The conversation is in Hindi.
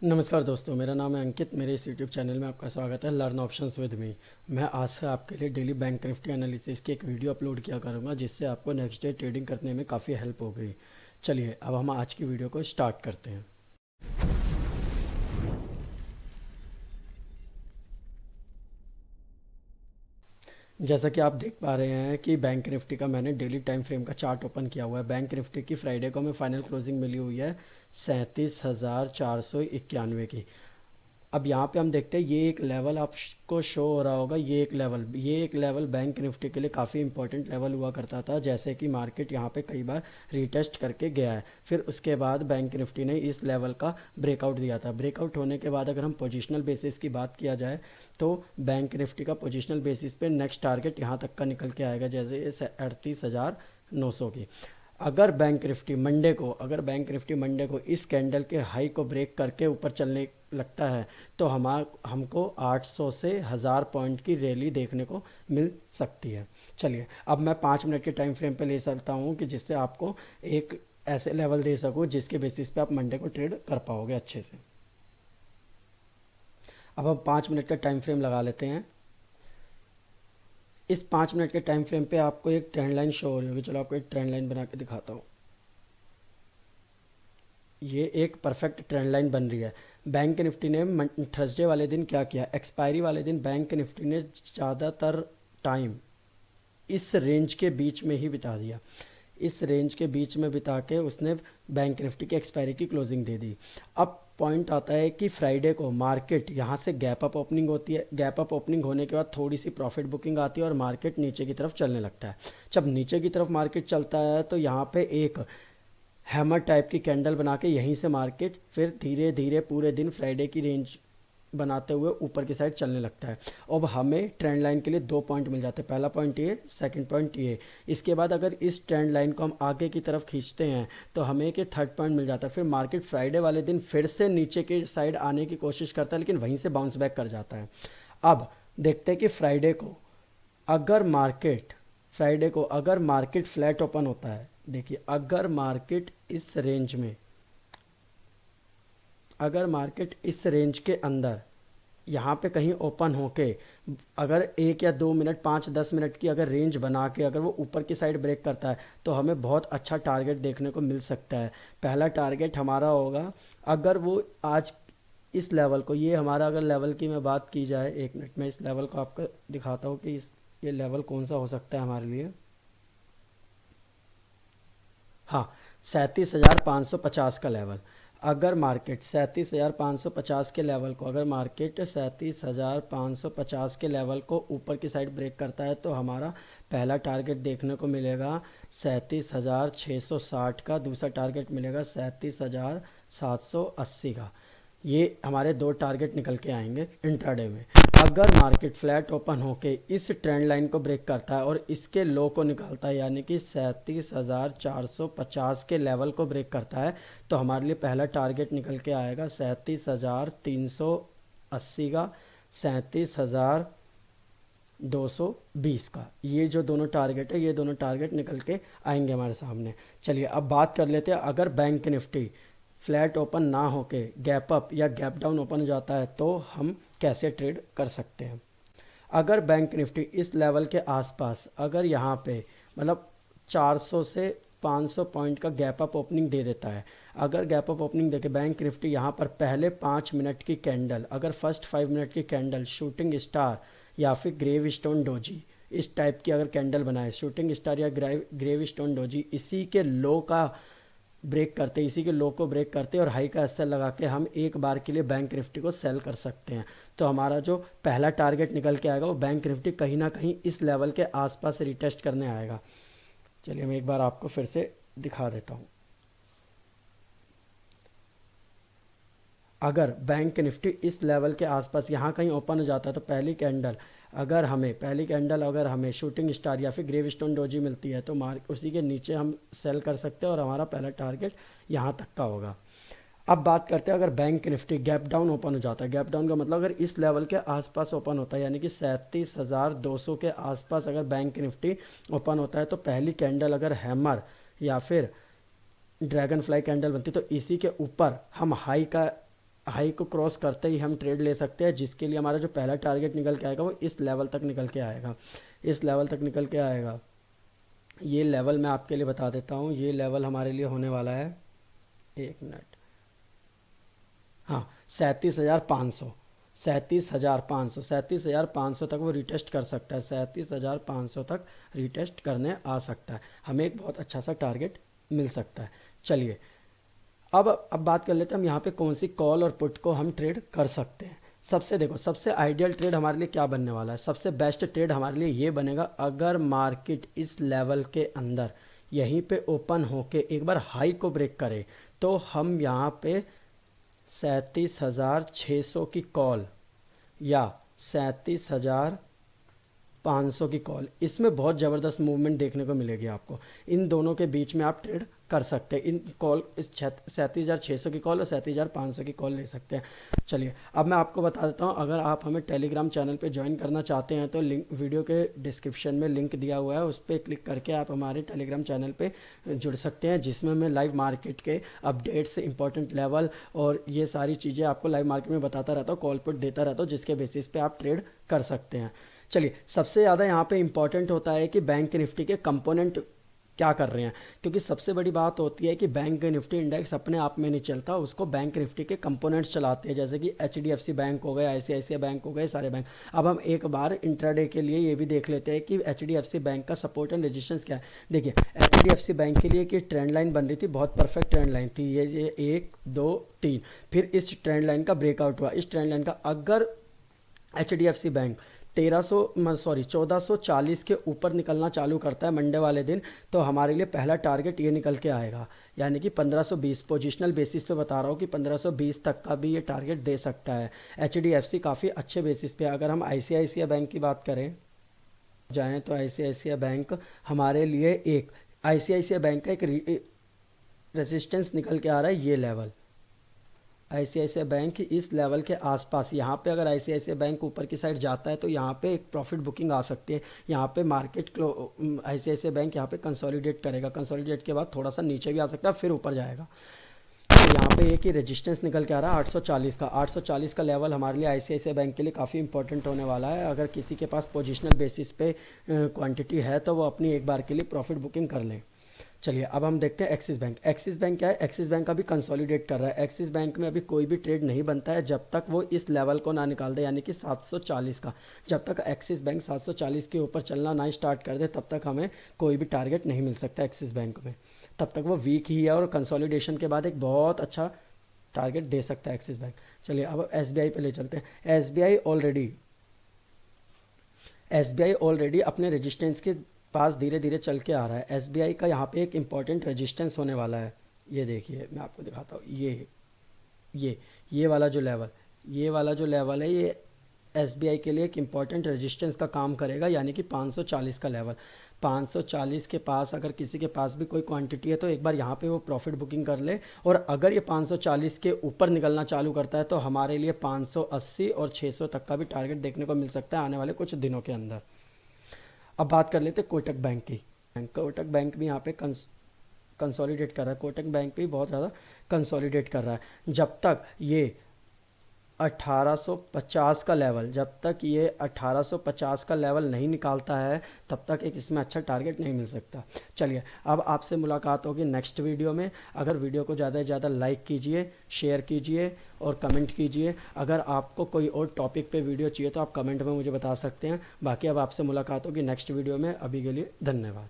नमस्कार दोस्तों, मेरा नाम है अंकित। मेरे इस यूट्यूब चैनल में आपका स्वागत है, लर्न ऑप्शंस विद मी। मैं आज से आपके लिए डेली बैंक निफ्टी एनालिसिस की एक वीडियो अपलोड किया करूंगा, जिससे आपको नेक्स्ट डे ट्रेडिंग करने में काफ़ी हेल्प हो गई। चलिए अब हम आज की वीडियो को स्टार्ट करते हैं। जैसा कि आप देख पा रहे हैं कि बैंक निफ्टी का मैंने डेली टाइम फ्रेम का चार्ट ओपन किया हुआ है। बैंक निफ्टी की फ्राइडे को हमें फाइनल क्लोजिंग मिली हुई है 37,491 की। अब यहाँ पे हम देखते हैं, ये एक लेवल आपको शो हो रहा होगा। ये एक लेवल बैंक निफ्टी के लिए काफ़ी इंपॉर्टेंट लेवल हुआ करता था, जैसे कि मार्केट यहाँ पे कई बार रीटेस्ट करके गया है। फिर उसके बाद बैंक निफ्टी ने इस लेवल का ब्रेकआउट दिया था। ब्रेकआउट होने के बाद अगर हम पोजिशनल बेसिस की बात किया जाए तो बैंक निफ्टी का पोजिशनल बेसिस पे नेक्स्ट टारगेट यहाँ तक का निकल के आएगा, जैसे 38,900 की। अगर बैंक निफ्टी मंडे को इस कैंडल के हाई को ब्रेक करके ऊपर चलने लगता है तो हमको 800 से 1000 पॉइंट की रैली देखने को मिल सकती है। चलिए अब मैं 5 मिनट के टाइम फ्रेम पे ले सकता हूँ कि जिससे आपको एक ऐसे लेवल दे सकूँ जिसके बेसिस पे आप मंडे को ट्रेड कर पाओगे अच्छे से। अब हम 5 मिनट का टाइम फ्रेम लगा लेते हैं। इस 5 मिनट के टाइम फ्रेम पे आपको एक ट्रेंड लाइन शो हो रही होगी। चलो आपको एक ट्रेंड लाइन बना के दिखाता हूँ। ये एक परफेक्ट ट्रेंड लाइन बन रही है। बैंक निफ्टी ने थर्सडे वाले दिन क्या किया, एक्सपायरी वाले दिन बैंक निफ्टी ने ज़्यादातर टाइम इस रेंज के बीच में ही बिता दिया। इस रेंज के बीच में बिता के उसने बैंक निफ्टी की एक्सपायरी की क्लोजिंग दे दी। अब पॉइंट आता है कि फ्राइडे को मार्केट यहाँ से गैप अप ओपनिंग होती है। गैप अप ओपनिंग होने के बाद थोड़ी सी प्रॉफिट बुकिंग आती है और मार्केट नीचे की तरफ चलने लगता है। जब नीचे की तरफ मार्केट चलता है तो यहाँ पे एक हैमर टाइप की कैंडल बना के यहीं से मार्केट फिर धीरे धीरे पूरे दिन फ्राइडे की रेंज बनाते हुए ऊपर की साइड चलने लगता है। अब हमें ट्रेंड लाइन के लिए 2 पॉइंट मिल जाते हैं। पहला पॉइंट ये, सेकंड पॉइंट ये। इसके बाद अगर इस ट्रेंड लाइन को हम आगे की तरफ खींचते हैं तो हमें एक थर्ड पॉइंट मिल जाता है। फिर मार्केट फ्राइडे वाले दिन फिर से नीचे की साइड आने की कोशिश करता है, लेकिन वहीं से बाउंस बैक कर जाता है। अब देखते हैं कि अगर मार्केट फ्राइडे को अगर मार्केट फ्लैट ओपन होता है, देखिए अगर मार्केट इस रेंज के अंदर यहाँ पे कहीं ओपन होके अगर 1 या 2 मिनट 5-10 मिनट की अगर रेंज बना के अगर वो ऊपर की साइड ब्रेक करता है तो हमें बहुत अच्छा टारगेट देखने को मिल सकता है। पहला टारगेट हमारा होगा, अगर वो आज इस लेवल को, ये हमारा अगर लेवल की मैं बात की जाए, 1 मिनट में इस लेवल को आपको दिखाता हूँ कि ये लेवल कौन सा हो सकता है हमारे लिए। हाँ, 37,550 का लेवल। अगर मार्केट 37,550 के लेवल को ऊपर की साइड ब्रेक करता है तो हमारा पहला टारगेट देखने को मिलेगा 37,660 का। दूसरा टारगेट मिलेगा 37,780 का। ये हमारे 2 टारगेट निकल के आएंगे इंट्राडे में। अगर मार्केट फ्लैट ओपन होके इस ट्रेंड लाइन को ब्रेक करता है और इसके लो को निकालता है, यानी कि 37,450 के लेवल को ब्रेक करता है, तो हमारे लिए पहला टारगेट निकल के आएगा 37,380 का, 37,220 का। ये जो दोनों टारगेट है, ये दोनों टारगेट निकल के आएंगे हमारे सामने। चलिए अब बात कर लेते हैं, अगर बैंक निफ्टी फ्लैट ओपन ना होके गैप अप या गैप डाउन ओपन हो जाता है तो हम कैसे ट्रेड कर सकते हैं। अगर बैंक निफ्टी इस लेवल के आसपास, अगर यहाँ पे मतलब 400 से 500 पॉइंट का गैप अप ओपनिंग दे देता है, अगर गैप अप ओपनिंग देके बैंक निफ्टी यहाँ पर पहले 5 मिनट की कैंडल, अगर फर्स्ट 5 मिनट की कैंडल शूटिंग स्टार या फिर ग्रेव स्टोन डोजी इस टाइप की अगर कैंडल बनाए, शूटिंग स्टार या ग्रेव स्टोन डोजी इसी के लो को ब्रेक करते और हाई का अस्तर लगा के हम एक बार के लिए बैंक निफ्टी को सेल कर सकते हैं। तो हमारा जो पहला टारगेट निकल के आएगा वो बैंक निफ्टी कहीं ना कहीं इस लेवल के आसपास रिटेस्ट करने आएगा। चलिए मैं एक बार आपको फिर से दिखा देता हूँ। अगर बैंक निफ्टी इस लेवल के आसपास यहाँ कहीं ओपन हो जाता है तो पहली कैंडल अगर हमें शूटिंग स्टार या फिर ग्रेव स्टोन डोजी मिलती है तो उसी के नीचे हम सेल कर सकते हैं और हमारा पहला टारगेट यहाँ तक का होगा। अब बात करते हैं, अगर bank Nifty gap down open हो जाता है, गैप डाउन का मतलब अगर इस लेवल के आसपास ओपन होता है, यानी कि 37,200 के आसपास अगर बैंक निफ्टी ओपन होता है तो पहली कैंडल अगर हैमर या फिर ड्रैगन फ्लाई कैंडल बनती तो इसी के ऊपर हम हाई का हाई को क्रॉस करते ही हम ट्रेड ले सकते हैं, जिसके लिए हमारा जो पहला टारगेट निकल के आएगा वो इस लेवल तक निकल के आएगा, इस लेवल तक निकल के आएगा। ये लेवल मैं आपके लिए बता देता हूँ, ये लेवल हमारे लिए होने वाला है, एक मिनट, हाँ 37,500, 37,500, 37,500 तक वो रिटेस्ट कर सकता है, 37,500 तक रिटेस्ट करने आ सकता है, हमें एक बहुत अच्छा सा टारगेट मिल सकता है। चलिए अब बात कर लेते हैं हम यहाँ पे कौन सी कॉल और पुट को हम ट्रेड कर सकते हैं। सबसे आइडियल ट्रेड हमारे लिए क्या बनने वाला है, सबसे बेस्ट ट्रेड हमारे लिए ये बनेगा, अगर मार्केट इस लेवल के अंदर यहीं पे ओपन होके एक बार हाई को ब्रेक करे तो हम यहाँ पे 37,600 की कॉल या 37,500 की कॉल, इसमें बहुत ज़बरदस्त मूवमेंट देखने को मिलेगी आपको। इन दोनों के बीच में आप ट्रेड कर सकते हैं, इन कॉल इस 37,600 की कॉल और 37,500 की कॉल ले सकते हैं। चलिए अब मैं आपको बता देता हूं, अगर आप हमें टेलीग्राम चैनल पे ज्वाइन करना चाहते हैं तो लिंक वीडियो के डिस्क्रिप्शन में लिंक दिया हुआ है, उस पर क्लिक करके आप हमारे टेलीग्राम चैनल पे जुड़ सकते हैं, जिसमें मैं लाइव मार्केट के अपडेट्स, इंपॉर्टेंट लेवल और ये सारी चीज़ें आपको लाइव मार्केट में बताता रहता हूँ, कॉल पुट देता रहता हूँ, जिसके बेसिस पे आप ट्रेड कर सकते हैं। चलिए सबसे ज़्यादा यहाँ पे इम्पॉर्टेंट होता है कि बैंक निफ्टी के कंपोनेंट क्या कर रहे हैं, क्योंकि सबसे बड़ी बात होती है कि बैंक निफ्टी इंडेक्स अपने आप में नहीं चलता, उसको बैंक निफ्टी के कंपोनेंट्स चलाते हैं, जैसे कि HDFC बैंक हो गए, ICICI बैंक हो गए, सारे बैंक। अब हम एक बार इंट्राडे के लिए ये भी देख लेते हैं कि HDFC बैंक का सपोर्ट एंड रेजिस्टेंस क्या है। देखिए HDFC बैंक के लिए कि ट्रेंड लाइन बन रही थी, बहुत परफेक्ट ट्रेंड लाइन थी, ये 1 2 3, फिर इस ट्रेंड लाइन का ब्रेकआउट हुआ, इस ट्रेंड लाइन का अगर HDFC बैंक 1440 के ऊपर निकलना चालू करता है मंडे वाले दिन, तो हमारे लिए पहला टारगेट ये निकल के आएगा, यानी कि 1520, पोजिशनल बेसिस पे बता रहा हूँ कि 1520 तक का भी ये टारगेट दे सकता है। HDFC काफ़ी अच्छे बेसिस पे। अगर हम ICICI बैंक की बात करें जाएँ तो ICICI बैंक हमारे लिए ICICI बैंक का एक रेजिस्टेंस निकल के आ रहा है, ये लेवल ICICI बैंक इस लेवल के आसपास, यहाँ पे अगर ICICI बैंक ऊपर की साइड जाता है तो यहाँ पे एक प्रॉफिट बुकिंग आ सकती है। यहाँ पे मार्केट ICICI बैंक यहाँ पे कंसोलिडेट करेगा, कंसोलिडेट के बाद थोड़ा सा नीचे भी आ सकता है, फिर ऊपर जाएगा। तो यहाँ पे एक ही रेजिस्टेंस निकल के आ रहा है 840 का, 840 का लेवल हमारे लिए ICICI बैंक के लिए काफ़ी इंपॉर्टेंट होने वाला है। अगर किसी के पास पोजिशनल बेसिस पे क्वांटिटी है तो वो अपनी एक बार के लिए प्रॉफिट बुकिंग कर लें। चलिए अब हम देखते हैं एक्सिस बैंक। एक्सिस बैंक क्या है, एक्सिस बैंक अभी कंसोलिडेट कर रहा है। एक्सिस बैंक में अभी कोई भी ट्रेड नहीं बनता है जब तक वो इस लेवल को ना निकाल दे, यानी कि 740 का। जब तक एक्सिस बैंक 740 के ऊपर चलना ना स्टार्ट कर दे तब तक हमें कोई भी टारगेट नहीं मिल सकता एक्सिस बैंक में, तब तक वो वीक ही है और कंसोलिडेशन के बाद एक बहुत अच्छा टारगेट दे सकता है एक्सिस बैंक। चलिए अब SBI पे ले चलते हैं। SBI ऑलरेडी अपने रेजिस्टेंस के पास धीरे धीरे चल के आ रहा है। SBI का यहाँ पे एक इम्पॉर्टेंट रेजिस्टेंस होने वाला है, ये देखिए मैं आपको दिखाता हूँ, ये वाला जो लेवल है ये SBI के लिए एक इम्पॉर्टेंट रेजिस्टेंस का काम करेगा, यानी कि 540 का लेवल। 540 के पास अगर किसी के पास भी कोई क्वांटिटी है तो एक बार यहाँ पे वो प्रॉफिट बुकिंग कर ले, और अगर ये 540 के ऊपर निकलना चालू करता है तो हमारे लिए 580 और 600 तक का भी टारगेट देखने को मिल सकता है आने वाले कुछ दिनों के अंदर। अब बात कर लेते हैं कोटक बैंक की। कोटक बैंक भी यहाँ पे कंसोलिडेट कर रहा है, कोटक बैंक भी बहुत ज़्यादा कंसोलिडेट कर रहा है। जब तक ये 1850 का लेवल, नहीं निकालता है तब तक एक इसमें अच्छा टारगेट नहीं मिल सकता। चलिए अब आपसे मुलाकात होगी नेक्स्ट वीडियो में। अगर वीडियो को ज़्यादा से ज़्यादा लाइक कीजिए, शेयर कीजिए और कमेंट कीजिए। अगर आपको कोई और टॉपिक पे वीडियो चाहिए तो आप कमेंट में मुझे बता सकते हैं। बाकी अब आपसे मुलाकात होगी नेक्स्ट वीडियो में। अभी के लिए धन्यवाद।